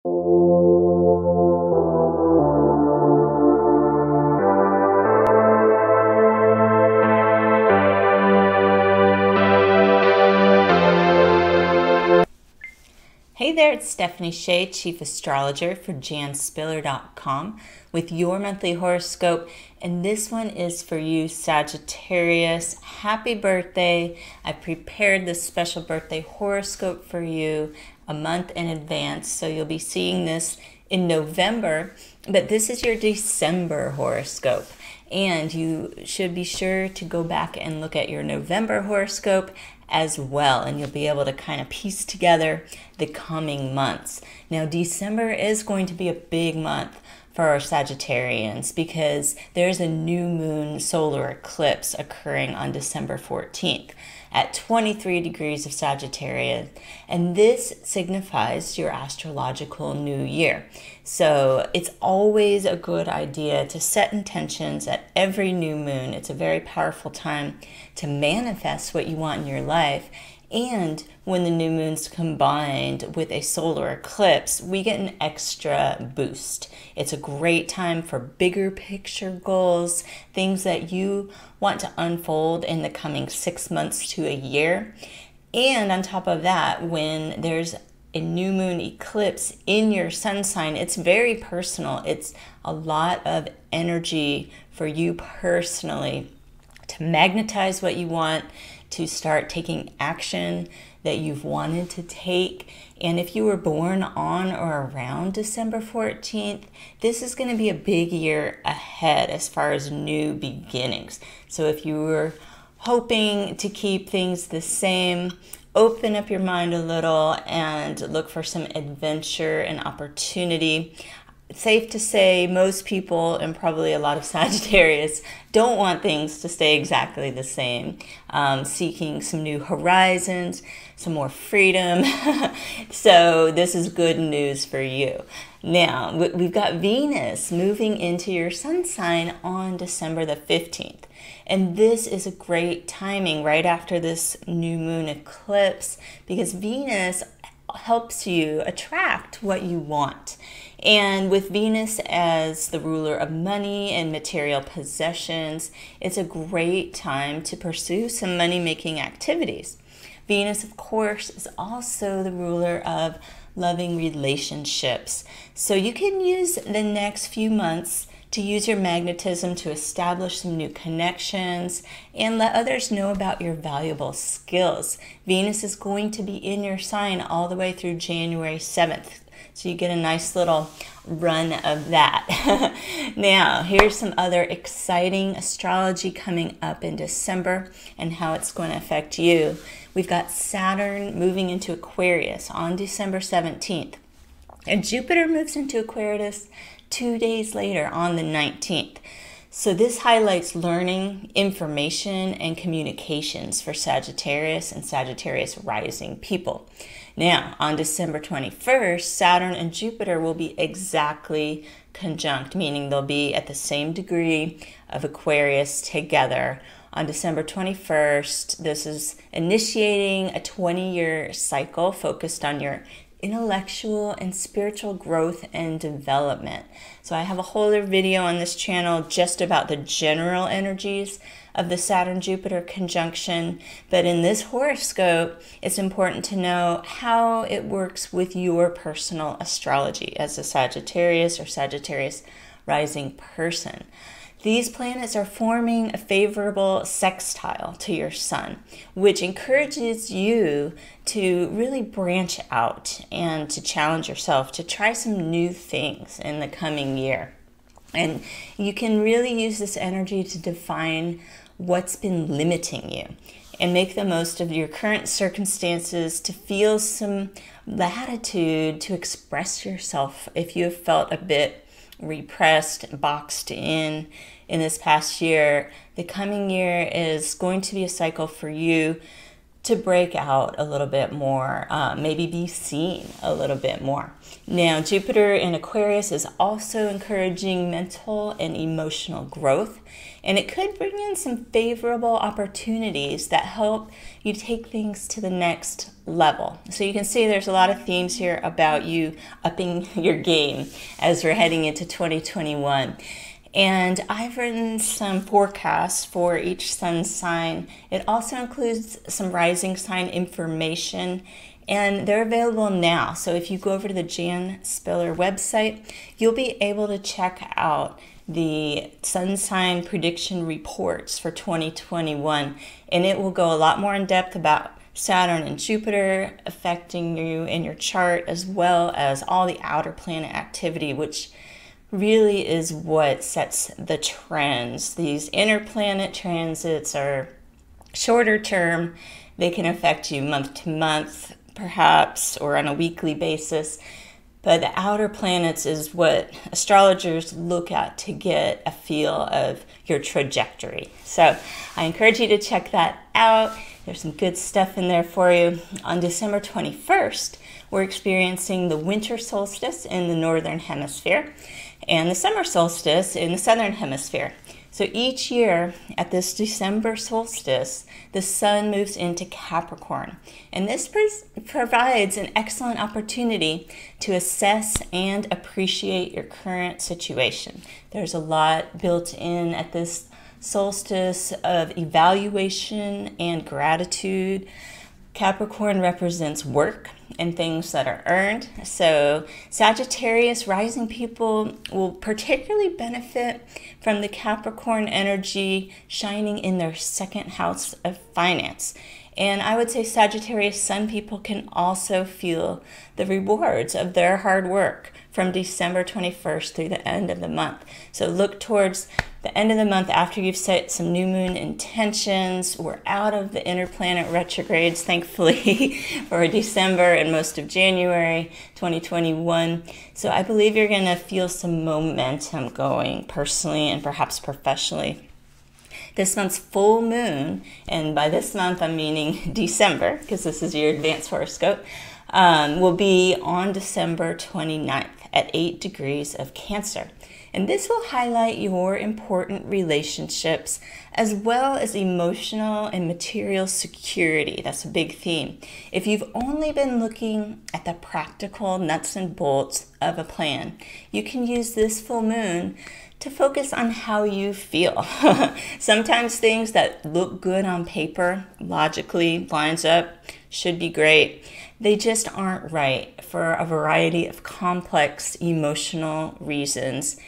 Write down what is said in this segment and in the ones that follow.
Hey there, it's Stephanie Shea, Chief Astrologer for janspiller.com with your monthly horoscope, and this one is for you, Sagittarius. Happy birthday. I prepared this special birthday horoscope for you a month in advance, so you'll be seeing this in November, but this is your December horoscope. And you should be sure to go back and look at your November horoscope as well, and you'll be able to kind of piece together the coming months. Now, December is going to be a big month for our Sagittarians because there's a new moon solar eclipse occurring on December 14th at 23 degrees of Sagittarius, and this signifies your astrological new year. So it's always a good idea to set intentions at every new moon. It's a very powerful time to manifest what you want in your life. And when the new moon's combined with a solar eclipse, we get an extra boost. It's a great time for bigger picture goals, things that you want to unfold in the coming 6 months to a year. And on top of that, when there's a new moon eclipse in your sun sign, it's very personal. It's a lot of energy for you personally to magnetize what you want, to start taking action that you've wanted to take. And if you were born on or around December 14th, this is going to be a big year ahead as far as new beginnings. So if you were hoping to keep things the same, open up your mind a little and look for some adventure and opportunity. It's safe to say most people, and probably a lot of Sagittarius, don't want things to stay exactly the same. Seeking some new horizons, some more freedom. So this is good news for you. Now, we've got Venus moving into your sun sign on December the 15th. And this is a great timing right after this new moon eclipse, because Venus helps you attract what you want. And with Venus as the ruler of money and material possessions, it's a great time to pursue some money-making activities. Venus, of course, is also the ruler of loving relationships. So you can use the next few months to use your magnetism to establish some new connections and let others know about your valuable skills. Venus is going to be in your sign all the way through January 7th. So you get a nice little run of that. Now, here's some other exciting astrology coming up in December and how it's going to affect you. We've got Saturn moving into Aquarius on December 17th. And Jupiter moves into Aquarius 2 days later on the 19th. So this highlights learning, information, and communications for Sagittarius and Sagittarius rising people. Now, on December 21st, Saturn and Jupiter will be exactly conjunct, meaning they'll be at the same degree of Aquarius together. On December 21st, this is initiating a 20-year cycle focused on your intellectual and spiritual growth and development. So I have a whole other video on this channel just about the general energies of the Saturn-Jupiter conjunction, but in this horoscope, it's important to know how it works with your personal astrology as a Sagittarius or Sagittarius rising person. These planets are forming a favorable sextile to your sun, which encourages you to really branch out and to challenge yourself to try some new things in the coming year. And you can really use this energy to define what's been limiting you and make the most of your current circumstances to feel some latitude to express yourself if you have felt a bit repressed, boxed in this past year. The coming year is going to be a cycle for you to break out a little bit more, maybe be seen a little bit more. Now, Jupiter in Aquarius is also encouraging mental and emotional growth, and it could bring in some favorable opportunities that help you take things to the next level. So you can see there's a lot of themes here about you upping your game as we're heading into 2021. And I've written some forecasts for each sun sign. It also includes some rising sign information, and they're available now. So if you go over to the Jan Spiller website, you'll be able to check out the sun sign prediction reports for 2021, and it will go a lot more in depth about Saturn and Jupiter affecting you in your chart, as well as all the outer planet activity, which really is what sets the trends. These inner planet transits are shorter term. They can affect you month to month, perhaps, or on a weekly basis. But the outer planets is what astrologers look at to get a feel of your trajectory. So I encourage you to check that out. There's some good stuff in there for you. On December 21st, we're experiencing the winter solstice in the northern hemisphere and the summer solstice in the southern hemisphere. So each year at this December solstice, the sun moves into Capricorn. And this provides an excellent opportunity to assess and appreciate your current situation. There's a lot built in at this solstice of evaluation and gratitude. Capricorn represents work and things that are earned. So Sagittarius rising people will particularly benefit from the Capricorn energy shining in their second house of finance. And I would say Sagittarius Sun people can also feel the rewards of their hard work from December 21st through the end of the month. So look towards the end of the month after you've set some new moon intentions. We're out of the inner planet retrogrades, thankfully, for December and most of January 2021. So I believe you're going to feel some momentum going personally and perhaps professionally. This month's full moon, and by this month I'm meaning December, because this is your advanced horoscope, will be on December 29th at 8 degrees of Cancer. And this will highlight your important relationships as well as emotional and material security. That's a big theme. If you've only been looking at the practical nuts and bolts of a plan, you can use this full moon to focus on how you feel. Sometimes things that look good on paper, logically lines up, should be great. They just aren't right for a variety of complex emotional reasons.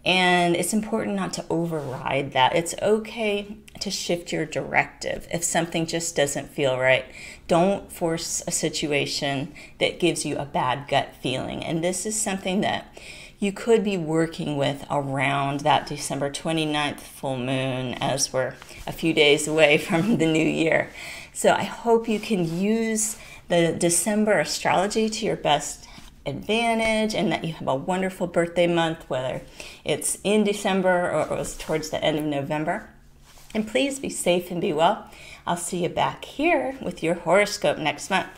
And it's important not to override that. It's okay to shift your directive if something just doesn't feel right. Don't force a situation that gives you a bad gut feeling. And this is something that you could be working with around that December 29th full moon, as we're a few days away from the new year. So I hope you can use the December astrology to your best advantage, and that you have a wonderful birthday month, whether it's in December or it was towards the end of November. And please be safe and be well. I'll see you back here with your horoscope next month.